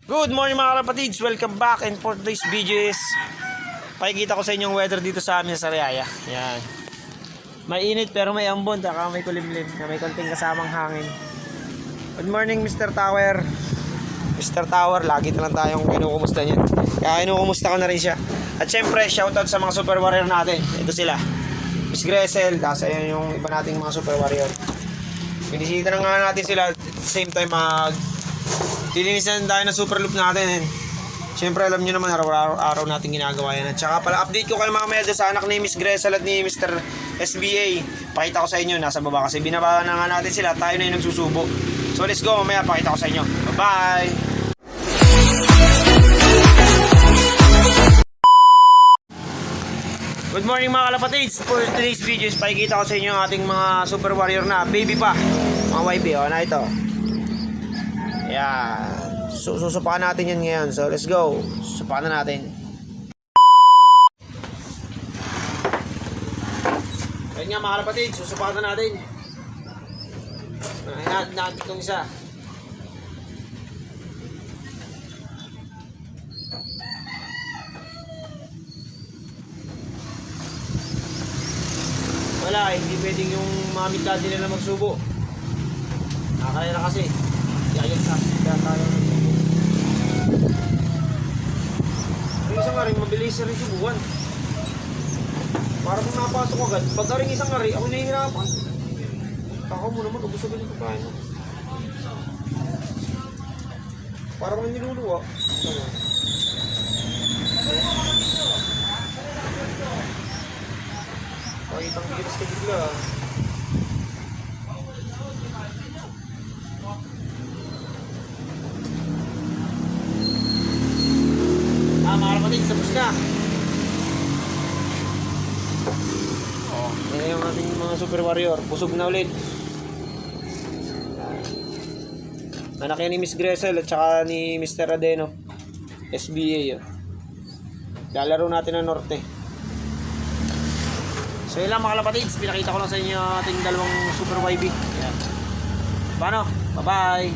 Good morning mga kapatids, welcome back, and for today's video is pakikita ko sa inyong weather dito sa amin sa Sariaya. Yan. May init pero may ambon, saka may kulimlim na may konting kasamang hangin. Good morning Mr. Tower. Mr. Tower, lagi na lang tayong kinukumusta niyan. Kaya kinukumusta ko na rin siya. At syempre, shoutout sa mga super warrior natin. Ito sila, Miss Gresel, tapos ayun yung iba nating mga super warrior. Binisita na nga natin sila, at the same time lilinisan tayo ng super loop natin. Siyempre alam nyo naman araw-araw natin ginagawa yan. At saka pala update ko kayo mamaya sa anak ni Miss Gresel at ni Mr. SBA. Pakita ko sa inyo, nasa baba kasi binaba na nga natin sila. Tayo na yung nagsusubo. So let's go, mamaya pakita ko sa inyo. Bye-bye! Good morning mga kalapatids. For today's video is pakikita ko sa inyo ang ating mga super warrior na baby pa. Mga YB, na ito. Yan. Susupakan natin yan ngayon. So let's go. Susupakan na natin. Ayun nga mga kalapatid, susupakan na natin. Ayan natin itong isa. Wala, hindi pwedeng yung mamit natin nila magsubo. Nakakaya na kasi. Kaya tayo nagsubo. Yung isang nga rin, mabilis na rin subuan. Para kung napasok agad, pag rin isang nga rin, ako nahihirapan. Takaw mo naman, ubus agad yung pagkain mo. Para kung niluluwa. Pakitang bilis ka bigla. Mga kapatid, tapos na. Yan yung ating mga super warrior. Busog na ulit. Anak yan ni Miss Gresel at saka ni Mr. Adeno, SBA. Lalaro natin ng norte. So yun lang mga kapatids, pinakita ko lang sa inyo ating dalawang super YB. Yan. Paano? Bye bye!